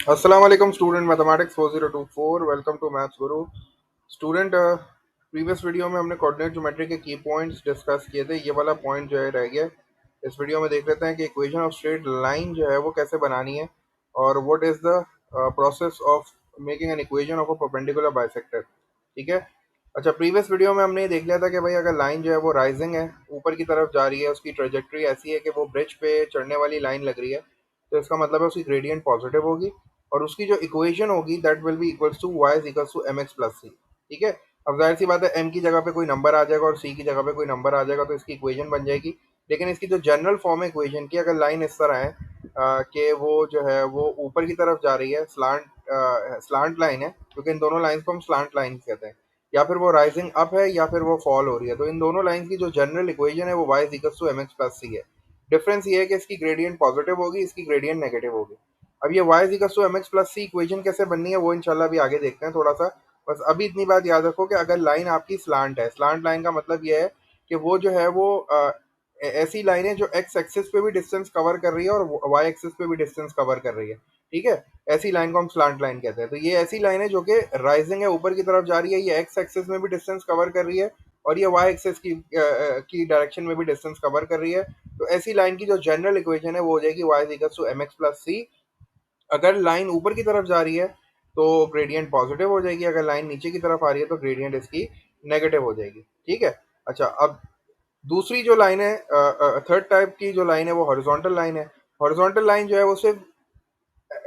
अस्सलाम वालेकुम student mathematics 4024 welcome to maths Guru student. Previous video में हमने कोऑर्डिनेट ज्योमेट्री के की पॉइंट्स डिस्कस किए थे। ये वाला पॉइंट जो है रह गया। इस वीडियो में देख लेते हैं कि इक्वेशन ऑफ स्ट्रेट लाइन जो है वो कैसे बनानी है और what is the process of making an equation of a perpendicular bisector. ठीक है। अच्छा, प्रीवियस वीडियो में हमने ये देख लिया था कि भाई अगर लाइन जो है वो राइजिंग है, ऊपर की तरफ जा रही है, उसकी ट्रेजेक्ट्री ऐसी है कि वो ब्रिज पे चढ़ने वाली लाइन लग रही है, तो इसका मतलब है उसकी ग्रेडियंट पॉजिटिव होगी और उसकी जो इक्वेशन होगी that will be equals to y is equals to M x plus c. ठीक है। अब जाहिर सी बात है, एम की जगह पे कोई नंबर आ जाएगा और सी की जगह पे कोई नंबर आ जाएगा तो इसकी इक्वेशन बन जाएगी। लेकिन इसकी जो जनरल फॉर्म है इक्वेशन की, अगर लाइन इस तरह है कि वो जो है वो ऊपर की तरफ जा रही है, स्लांट लाइन है, क्योंकि इन दोनों लाइंस को हम स्लांट लाइन कहते हैं, या फिर वो राइजिंग अप है या फिर वो फॉल हो रही है, तो इन दोनों लाइंस की जो जनरल इक्वेशन है वो y is equals to M x plus c है। डिफरेंस ये है कि इसकी ग्रेडियंट पॉजिटिव होगी, इसकी ग्रेडियंट नेगेटिव होगी। अब ये y is equals to M x plus C equation कैसे बननी है वो इंशाल्लाह अभी आगे देखते हैं थोड़ा सा। बस अभी इतनी बात याद रखो कि अगर लाइन आपकी स्लांट है, स्लांट लाइन का मतलब ये है कि वो जो है वो ऐसी लाइन है जो एक्स एक्सिस पे भी डिस्टेंस कवर कर रही है और वाई एक्सिस पे भी डिस्टेंस कवर कर रही है। ठीक है। ऐसी लाइन को हम स्लांट लाइन कहते हैं। तो ये ऐसी लाइन है जो कि राइजिंग है, ऊपर की तरफ जा रही है, ये एक्स एक्सिस में भी डिस्टेंस कवर कर रही है और ये वाई एक्सिस की डायरेक्शन में भी डिस्टेंस कवर कर रही है। तो ऐसी लाइन की जो जनरल इक्वेशन है वो हो जाएगी y is equal to M x plus c. अगर लाइन ऊपर की तरफ जा रही है तो ग्रेडियंट पॉजिटिव हो जाएगी, अगर लाइन नीचे की तरफ आ रही है तो ग्रेडियंट इसकी नेगेटिव हो जाएगी। ठीक है। अच्छा, अब दूसरी जो लाइन है, थर्ड टाइप की जो लाइन है वो हॉरिजॉन्टल लाइन है। हॉरिजॉन्टल लाइन जो है वो सिर्फ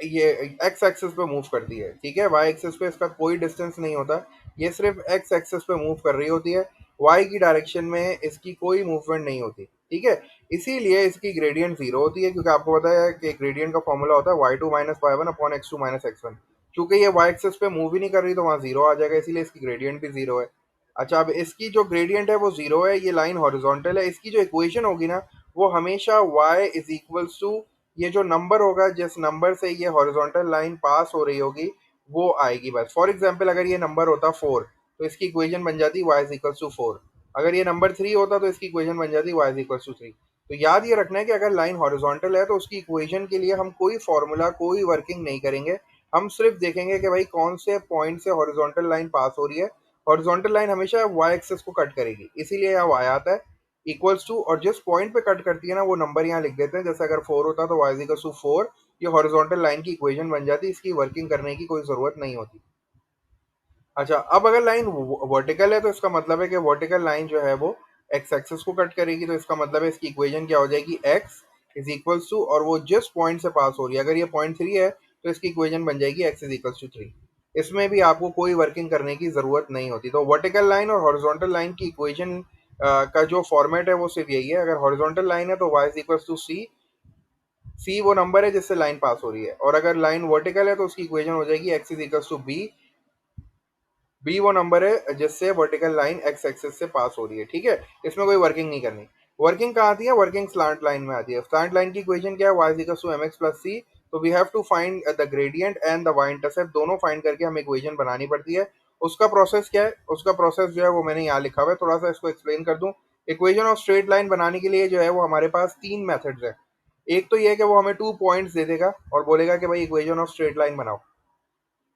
ये एक्स एक्सिस पे मूव करती है। ठीक है। वाई एक्सिस पे इसका कोई डिस्टेंस नहीं होता, ये सिर्फ एक्स एक्सिस पे मूव कर रही होती है, वाई की डायरेक्शन में इसकी कोई मूवमेंट नहीं होती। ठीक है। इसीलिए इसकी ग्रेडियंट जीरो होती है, क्योंकि आपको पता है कि ग्रेडियंट का फॉर्मूला होता है Y two minus Y one upon X two minus X one. चूंकि ये वाई एक्सिस पे मूव ही नहीं कर रही तो वहां जीरो आ जाएगा, इसीलिए इसकी ग्रेडियंट भी जीरो है। अच्छा, अब इसकी जो ग्रेडियंट है वो जीरो है, ये लाइन हॉरिजॉन्टल है, इसकी जो इक्वेशन होगी ना वो हमेशा y इज इक्वल्स टू ये जो नंबर होगा, जिस नंबर से ये हॉरिजॉन्टल लाइन पास हो रही होगी वो आएगी बस। फॉर एग्जांपल, अगर ये नंबर होता 4 तो इसकी इक्वेशन बन जाती y इज इक्वल्स टू 4। अगर ये नंबर 3 होता तो इसकी इक्वेशन बन जाती y इज इक्वल्स टू 3। तो याद ये रखना है कि अगर लाइन हॉरिजॉन्टल है तो उसकी इक्वेशन के लिए हम कोई फॉर्मूला, कोई वर्किंग नहीं करेंगे। हम सिर्फ देखेंगे कि भाई कौन से पॉइंट से हॉरिजॉन्टल लाइन पास हो रही है। हॉरिजॉन्टल लाइन हमेशा y एक्सिस को कट करेगी, इसीलिए यहाँ y आता है इक्वल्स टू, और जिस पॉइंट पे कट करती है ना वो नंबर यहाँ लिख देते हैं। जैसे अगर 4 होता तो y इज इक्वल टू 4, ये हॉरिजॉन्टल लाइन की इक्वेशन बन जाती, इसकी वर्किंग करने की कोई जरूरत नहीं होती। अच्छा, अब अगर लाइन वर्टिकल है तो इसका मतलब है कि वर्टिकल लाइन जो है वो एक्स एक्सिस को कट करेगी, तो इसका मतलब है इसकी इक्वेशन क्या हो जाएगी, एक्स इज इक्वल्स टू, और वो जिस पॉइंट से पास हो रही है, अगर ये पॉइंट 3 है तो इसकी इक्वेशन बन जाएगी एक्स इज इक्वल्स टू 3। इसमें भी आपको कोई वर्किंग करने की जरूरत नहीं होती। तो वर्टिकल लाइन और हॉरिजॉन्टल लाइन की इक्वेशन का जो फॉर्मेट है वो सिर्फ यही है। अगर हॉरिजॉन्टल लाइन है तो y इज इक्वल्स टू सी, सी वो नंबर है जिससे लाइन पास हो रही है, और अगर लाइन वर्टिकल है तो उसकी इक्वेशन हो जाएगी X is equals to B, B वो नंबर है जिससे वर्टिकल लाइन एक्स एक्सिस से पास हो रही है। ठीक है। इसमें कोई वर्किंग नहीं करनी। वर्किंग कहाँ आती है, वर्किंग स्लांट लाइन में आती है। स्लांट लाइन की इक्वेशन क्या है, y is equal to M x plus c. तो we have to find the gradient and the y intercept, दोनों फाइंड करके हमें इक्वेशन बनानी पड़ती है। उसका प्रोसेस क्या है, उसका प्रोसेस जो है वो मैंने यहाँ लिखा हुआ है, थोड़ा सा इसको एक्सप्लेन कर दूं। इक्वेशन ऑफ स्ट्रेट लाइन बनाने के लिए जो है वो हमारे पास तीन मेथड्स है। एक तो ये है कि वो हमें 2 पॉइंट्स दे देगा और बोलेगा कि भाई इक्वेशन ऑफ स्ट्रेट लाइन बनाओ।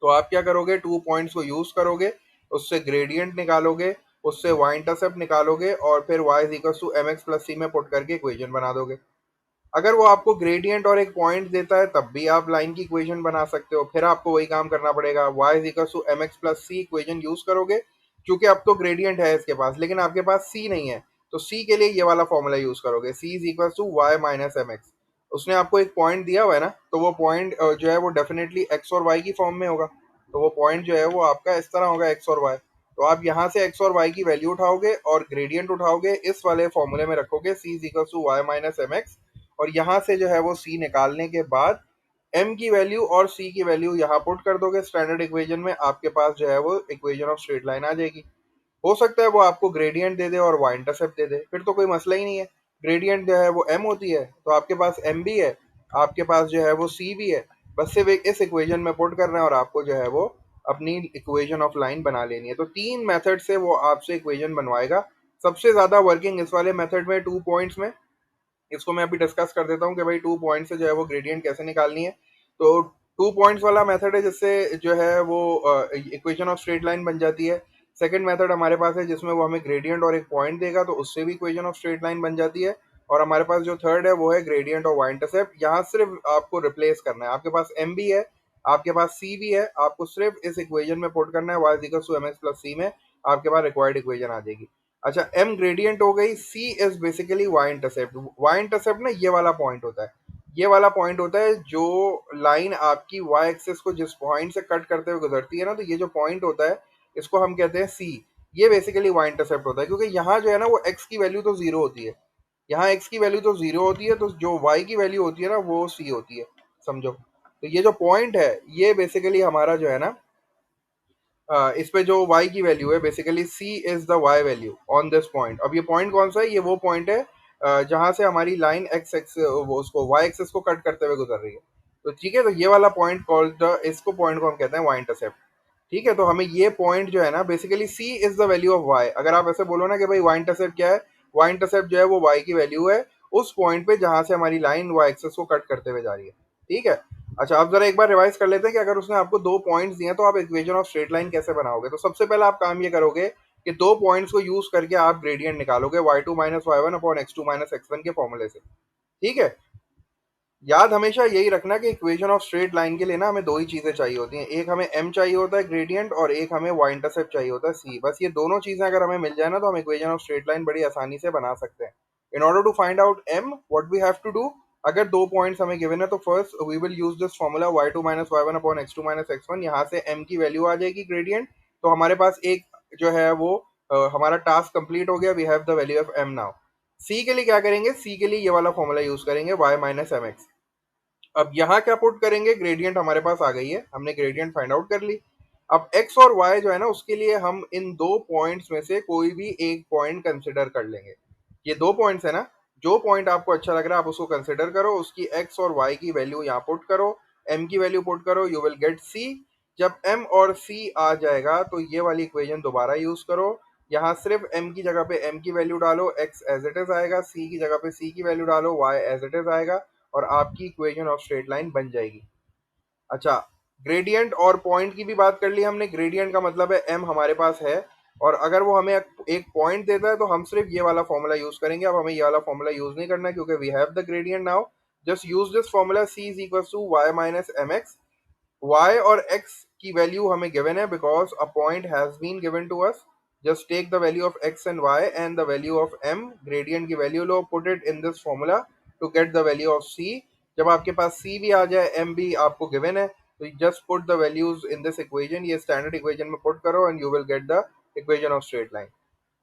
तो आप क्या करोगे, 2 पॉइंट्स को यूज करोगे, उससे ग्रेडियंट निकालोगे, उससे वाई इंटरसेप्ट निकालोगे और फिर y is equal to M x plus c में पुट करके इक्वेशन बना दोगे। अगर वो आपको ग्रेडियंट और एक पॉइंट देता है तब भी आप लाइन की इक्वेशन बना सकते हो, फिर आपको वही काम करना पड़ेगा, y is equal to M x plus C equation use करोगे। क्योंकि अब तो ग्रेडियंट है इसके पास लेकिन आपके पास c नहीं है, तो c के लिए ये वाला फॉर्मूला यूज करोगे, c is equal to Y minus M X. उसने आपको एक पॉइंट दिया हुआ है ना, तो वो पॉइंट जो है वो डेफिनेटली एक्स और वाई की फॉर्म में होगा। तो वो पॉइंट जो है वो आपका इस तरह होगा, एक्स और वाई। तो आप यहाँ से एक्स और वाई की वैल्यू उठाओगे और ग्रेडियंट उठाओगे, इस वाले फॉर्मूले में रखोगे, c is equal to Y minus M X, और यहाँ से जो है वो c निकालने के बाद m की वैल्यू और c की वैल्यू यहाँ पुट कर दोगे स्टैंडर्ड इक्वेशन में, आपके पास जो है वो इक्वेशन ऑफ स्ट्रेट लाइन आ जाएगी। हो सकता है वो आपको ग्रेडियंट दे दे और वाई इंटरसेप्ट दे दे, फिर तो कोई मसला ही नहीं है। ग्रेडियंट जो है वो m होती है तो आपके पास m भी है, आपके पास जो है वो c भी है। बस सिर्फ एक इस इक्वेशन में पुट करना है और आपको जो है वो अपनी इक्वेशन ऑफ लाइन बना लेनी है। तो तीन मेथड से वो आपसे इक्वेशन बनवाएगा। सबसे ज्यादा वर्किंग इस वाले मेथड में 2 पॉइंट्स में। इसको मैं अभी डिस्कस कर देता हूँ कि भाई 2 पॉइंट से जो है वो ग्रेडियंट कैसे निकालनी है। तो 2 पॉइंट्स वाला मेथड है जिससे जो है वो इक्वेशन ऑफ स्ट्रेट लाइन बन जाती है। सेकंड मेथड हमारे पास है जिसमें वो हमें ग्रेडियंट और एक पॉइंट देगा तो उससे भी इक्वेशन ऑफ स्ट्रेट लाइन बन जाती है। और हमारे पास जो थर्ड है वो है ग्रेडियंट और वाई इंटरसेप्ट। यहाँ सिर्फ आपको रिप्लेस करना है, आपके पास एम भी है, आपके पास सी भी है, आपको सिर्फ इस इक्वेशन में पुट करना है, y equals to M x plus c में आपके पास रिक्वायर्ड इक्वेशन आ जाएगी। अच्छा, एम ग्रेडियंट हो गई, c is basically y intercept. Y intercept ना ये वाला पॉइंट होता है, ये वाला पॉइंट होता है जो लाइन आपकी वाई एक्सिस को जिस पॉइंट से कट करते हुए गुजरती है ना, तो ये जो पॉइंट होता है इसको हम कहते हैं सी। ये बेसिकली वाई इंटरसेप्ट होता है, क्योंकि यहाँ जो है ना वो एक्स की वैल्यू तो जीरो होती है, यहाँ एक्स की वैल्यू तो जीरो होती है, तो जो वाई की वैल्यू होती है ना वो सी होती है, समझो। तो ये जो पॉइंट है ये बेसिकली हमारा जो है ना इस पे जो y की वैल्यू है, basically c is the y value on this point. अब ये पॉइंट कौन सा है? ये वो पॉइंट है जहां से हमारी लाइन x एक्स वो उसको y एक्सिस को कट करते हुए गुजर रही है। तो ठीक है, तो ये वाला पॉइंट कॉल्ड द, इसको पॉइंट को हम कहते हैं y इंटरसेप्ट। ठीक है, तो हमें ये पॉइंट जो है ना, basically c is the value of y। अगर आप ऐसे बोलो ना कि भाई y इंटरसेप्ट क्या है, y इंटरसेप्ट जो है वो y की वैल्यू है उस पॉइंट पे जहां से हमारी लाइन y एक्सिस को कट करते हुए जा रही है। ठीक है। अच्छा, अब जरा एक बार रिवाइज कर लेते हैं कि अगर उसने आपको दो पॉइंट्स दिए तो आप इक्वेशन ऑफ स्ट्रेट लाइन कैसे बनाओगे। तो सबसे पहले आप काम ये करोगे कि दो पॉइंट्स को यूज करके आप ग्रेडियंट निकालोगे y2 minus Y one upon x2 minus x1 के फॉर्मूले से। ठीक है, याद हमेशा यही रखना कि इक्वेशन ऑफ स्ट्रेट लाइन के लिए ना हमें दो ही चीजें चाहिए होती हैं, एक हमें m चाहिए होता है ग्रेडियंट और एक हमें y इंटरसेप्ट चाहिए होता है c। बस ये दोनों चीजें अगर हमें मिल जाए ना तो हम इक्वेशन ऑफ स्ट्रेट लाइन बड़ी आसानी से बना सकते हैं। In order to find out m what we have to do, अगर दो पॉइंट्स हमें गिवन है तो first we will use this formula y2 minus Y one upon x2 minus x1। यहाँ से m की वैल्यू आ जाएगी ग्रेडियंट, तो हमारे पास एक जो है वो हमारा टास्क कंप्लीट हो गया, we have the value of m now. c के लिए क्या करेंगे? c के लिए ये वाला फॉर्मूला यूज करेंगे y माइनस एम एक्स। अब यहाँ क्या पुट करेंगे? ग्रेडियंट हमारे पास आ गई है, हमने ग्रेडियंट फाइंड आउट कर ली। अब x और y जो है ना उसके लिए हम इन दो पॉइंट्स में से कोई भी एक पॉइंट कंसिडर कर लेंगे। ये दो पॉइंट्स है ना, जो पॉइंट आपको अच्छा लग रहा है आप उसको कंसिडर करो, उसकी x और y की वैल्यू यहाँ पुट करो, m की वैल्यू पुट करो, यू विल गेट c। जब m और c आ जाएगा तो ये वाली इक्वेशन दोबारा यूज करो, यहाँ सिर्फ m की जगह पे m की वैल्यू डालो, x एज इट इज आएगा, c की जगह पे c की वैल्यू डालो, y एज इट इज आएगा, और आपकी इक्वेशन ऑफ स्ट्रेट लाइन बन जाएगी। अच्छा, ग्रेडियंट और पॉइंट की भी बात कर ली हमने। ग्रेडियंट का मतलब है m हमारे पास है, और अगर वो हमें एक पॉइंट देता है तो हम सिर्फ ये वाला फॉर्मूला यूज करेंगे। अब हमें ये वाला फॉर्मूला यूज नहीं करना है क्योंकि we have the gradient now. Just use this formula, c is equal to y minus M x. y और x की वैल्यू हमें गिवन है because a point has been given to us. Just take the value of x and y and the value of m, gradient की value लो, put it in this formula to get the value of c। जब आपके पास c भी आ जाए, m भी आपको given है, तो just put the values in this equation, ये स्टैंडर्ड इक्वेशन में पुट करो and you will get the equation of straight line.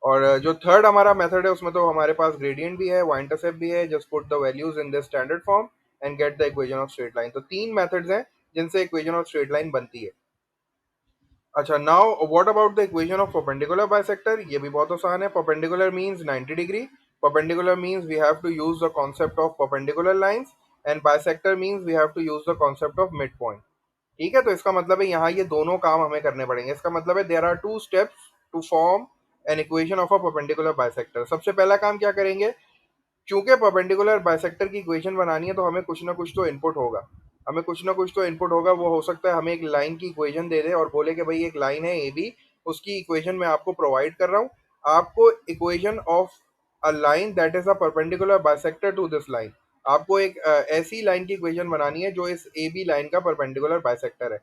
और जो थर्ड हमारा मेथड है उसमें तो हमारे पास ग्रेडियंट भी है, y इंटरसेप्ट भी है, just put the values in the standard form and get the equation of straight line. तो तीन मेथड्स हैं जिनसे इक्वेशन ऑफ स्ट्रेट लाइन बनती है। अच्छा, now what about the equation of perpendicular bisector? ये भी बहुत आसान है। Perpendicular means 90 degree, perpendicular means we have to use the concept of perpendicular lines, and bisector means we have to use the concept of mid point. ठीक है, तो इसका मतलब है यहाँ ये दोनों काम हमें करने पड़ेंगे। इसका मतलब है there are two steps to form an equation of a perpendicular bisector. सबसे पहला काम क्या करेंगे? चूंकि परपेंडिकुलर बाइसेक्टर की इक्वेशन बनानी है तो हमें कुछ ना कुछ तो इनपुट होगा, हमें कुछ ना कुछ तो इनपुट होगा। वो हो सकता है हमें एक लाइन की इक्वेशन दे दे और बोले कि भाई एक लाइन है ए बी, उसकी इक्वेशन मैं आपको प्रोवाइड कर रहा हूँ। आपको equation of a line that is a perpendicular bisector to this line, आपको एक ऐसी लाइन की इक्वेशन बनानी है जो इस ए बी लाइन का परपेंडिकुलर बाइसेक्टर है।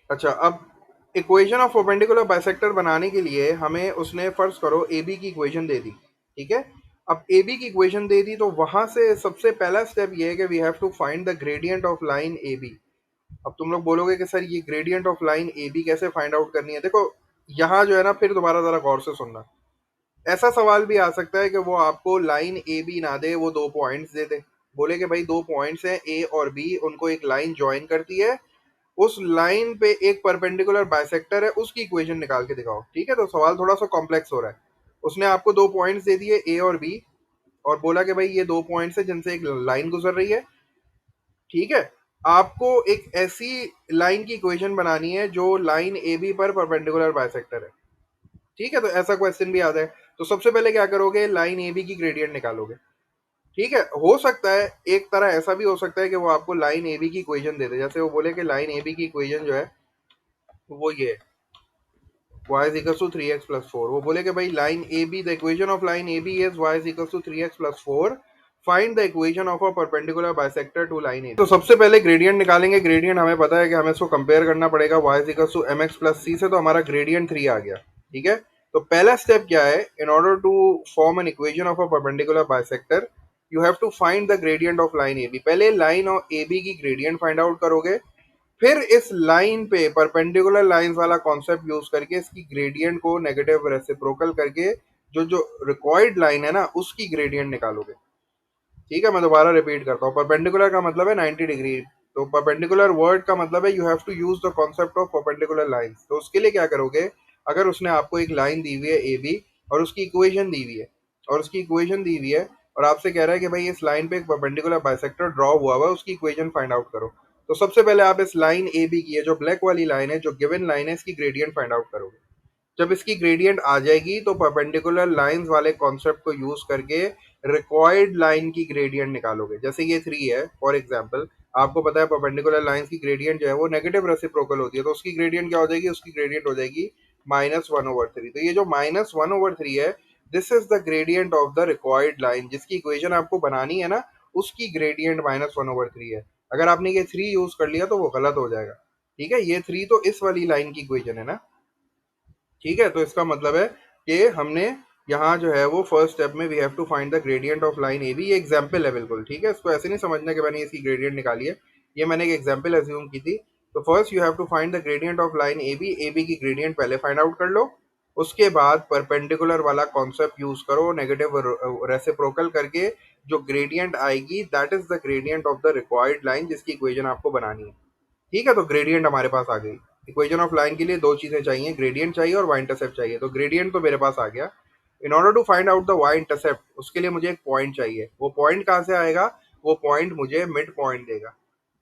अच्छा, अब इक्वेशन ऑफ परपेंडिकुलर बाइसेक्टर बनाने के लिए हमें उसने फर्ज करो ए बी की इक्वेशन दे दी। ठीक है, अब ए बी की इक्वेशन दे दी तो वहां से सबसे पहला स्टेप ये है कि we have to find the gradient of line A B. अब तुम लोग बोलोगे कि सर ये gradient of line A B कैसे फाइंड आउट करनी है? देखो, यहाँ जो है ना, फिर दोबारा जरा गौर से सुनना। ऐसा सवाल भी आ सकता है कि वो आपको लाइन ए बी ना दे, वो दो पॉइंट्स दे दे, बोले कि भाई दो पॉइंट्स हैं ए और बी, उनको एक लाइन ज्वाइन करती है, उस लाइन पे एक परपेंडिकुलर बाइसेक्टर है, उसकी इक्वेशन निकाल के दिखाओ। ठीक है, तो सवाल थोड़ा सा कॉम्प्लेक्स हो रहा है। उसने आपको दो पॉइंट्स दे दिए ए और बी, और बोला कि भाई ये दो पॉइंट्स है जिनसे एक लाइन गुजर रही है। ठीक है, आपको एक ऐसी लाइन की इक्वेशन बनानी है जो लाइन ए बी पर परपेंडिकुलर बाइसेक्टर है। ठीक है, तो ऐसा क्वेश्चन भी आता है। तो सबसे पहले क्या करोगे? लाइन ए बी की ग्रेडियंट निकालोगे। ठीक है, हो सकता है एक तरह ऐसा भी हो सकता है कि वो आपको लाइन ए बी की इक्वेशन दे दे, जैसे वो बोले कि लाइन ए बी की इक्वेशन जो है वो ये है, y is equals to 3x plus 4। वो बोले कि भाई line A B, the equation of line A B is y is equals to 3x plus 4, find the equation of a perpendicular bisector to line A. तो सबसे पहले gradient निकालेंगे। Gradient हमें पता है कि हमें इसको कंपेयर करना पड़ेगा y is equals to mx plus c से, तो हमारा ग्रेडियंट 3 आ गया। ठीक है, तो पहला स्टेप क्या है, in order to form an equation of a perpendicular bisector you have to find the gradient of line A B. पहले लाइन और ए बी की ग्रेडियंट फाइंड आउट करोगे, फिर इस लाइन पे परपेंडिकुलर लाइंस वाला कॉन्सेप्ट यूज करके इसकी ग्रेडियंट को नेगेटिव रेसिप्रोकल करके जो जो रिक्वायर्ड लाइन है ना उसकी ग्रेडियंट निकालोगे। ठीक है, मैं दोबारा रिपीट करता हूँ। परपेंडिकुलर का मतलब है 90 डिग्री, तो परपेंडिकुलर वर्ड का मतलब है you have to use the concept of perpendicular lines. तो उसके लिए क्या करोगे, अगर उसने आपको एक लाइन दी हुई है ए बी और उसकी इक्वेशन दी हुई है, और आपसे कह रहा है कि भाई इस लाइन पे एक परपेंडिकुलर बाइसेक्टर ड्रॉ हुआ हुआ है, उसकी इक्वेशन फाइंड आउट करो। तो सबसे पहले आप इस लाइन ए बी की है जो ब्लैक वाली लाइन है, जो गिवन लाइन है, इसकी ग्रेडियंट फाइंड आउट करोगे। जब इसकी ग्रेडियंट आ जाएगी तो परपेंडिकुलर लाइंस वाले कॉन्सेप्ट को यूज करके रिक्वायर्ड लाइन की ग्रेडियंट निकालोगे। जैसे ये 3 है फॉर एग्जांपल, आपको पता है परपेंडिकुलर लाइंस की ग्रेडियंट जो है वो नेगेटिव रेसिप्रोकल होती है, तो उसकी ग्रेडियंट क्या हो जाएगी, उसकी ग्रेडियंट हो जाएगी -1/3। तो ये जो -1/3 है, this is the gradient of the required line, जिसकी इक्वेशन आपको बनानी है ना, उसकी ग्रेडियंट -1/3 है। अगर आपने ये 3 यूज कर लिया तो वो गलत हो जाएगा। ठीक है, ये 3 तो इस वाली लाइन की इक्वेशन है ना। ठीक है, तो इसका मतलब है कि हमने यहाँ जो है वो फर्स्ट स्टेप में we have to find the gradient of line A B. ये एग्जाम्पल है बिल्कुल। ठीक है, इसको ऐसे नहीं समझना कि मैंने इसकी ग्रेडियंट निकाली है, ये मैंने एक एग्जाम्पल एज्यूम की थी। तो first you have to find the gradient of line A B की ग्रेडियंट पहले फाइंड आउट कर लो। उसके बाद परपेंडिकुलर वाला कॉन्सेप्ट यूज करो, नेगेटिव रेसिप्रोकल करके जो ग्रेडियंट आएगी that is the gradient of the required line, जिसकी इक्वेशन आपको बनानी है। ठीक है, तो ग्रेडियंट हमारे पास आ गई। इक्वेशन ऑफ लाइन के लिए दो चीजें चाहिए, ग्रेडियंट चाहिए और वाई इंटरसेप्ट चाहिए। तो ग्रेडियंट तो मेरे पास आ गया। In order to find out the Y intercept, उसके लिए मुझे एक पॉइंट चाहिए। वो पॉइंट कहाँ से आएगा, वो पॉइंट मुझे मिड पॉइंट देगा।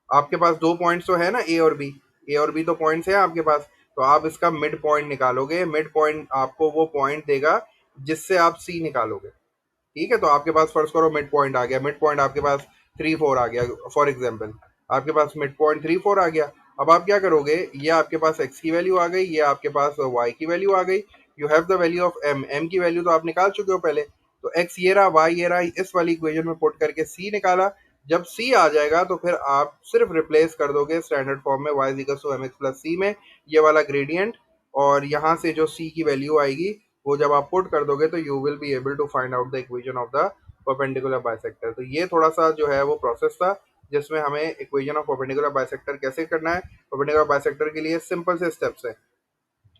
आपके पास दो पॉइंट्स तो है ना, ए और बी, ए और बी तो पॉइंट्स है आपके पास। तो आप इसका मिड पॉइंट निकालोगे, मिड पॉइंट आपको वो पॉइंट देगा जिससे आप सी निकालोगे। ठीक है, तो आपके पास फर्स्ट करो मिड पॉइंट आ गया, मिड पॉइंट आपके पास 3 4 आ गया फॉर एग्जाम्पल, आपके पास मिड पॉइंट 3 4 आ गया। अब आप क्या करोगे, ये आपके पास एक्स की वैल्यू आ गई, ये आपके पास वाई की वैल्यू आ गई। You have the value of M, M की वैल्यू तो आप निकाल चुके हो पहले। तो एक्स ये रहा, वाई ये रहा, इस वाली इक्वेशन में पुट करके सी निकाला। जब सी आ जाएगा तो फिर आप सिर्फ रिप्लेस कर दोगे स्टैंडर्ड फॉर्म में y equals to M x plus c में, ये वाला ग्रेडियंट। और यहाँ से जो सी की वैल्यू आएगी वो जब आप पुट कर दोगे तो you will be able to find out the equation of the perpendicular bisector. तो ये थोड़ा सा जो है वो प्रोसेस था जिसमें हमें इक्वेशन ऑफ परपेंडिकुलर बाइसेक्टर कैसे करना है। परपेंडिकुलर बाइसेक्टर के लिए सिंपल से स्टेप्स है।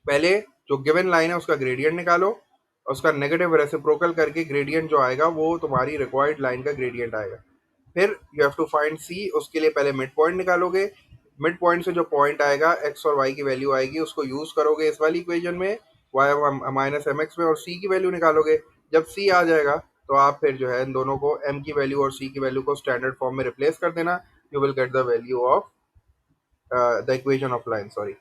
पहले जो गिवन लाइन है उसका ग्रेडियंट निकालो, और उसका नेगेटिव रेसिप्रोकल करके ग्रेडियंट जो आएगा वो तुम्हारी रिक्वायर्ड लाइन का ग्रेडियंट आएगा। फिर यू हैव टू फाइंड सी, उसके लिए पहले मिड पॉइंट निकालोगे। मिड पॉइंट से जो पॉइंट आएगा, एक्स और वाई की वैल्यू आएगी, उसको यूज करोगे इस वाली इक्वेशन में, वाई माइनस एम एक्स में, और सी की वैल्यू निकालोगे। जब सी आ जाएगा तो आप फिर जो है इन दोनों को, एम की वैल्यू और सी की वैल्यू को स्टैंडर्ड फॉर्म में रिप्लेस कर देना। You will get the value of the equation of line, sorry.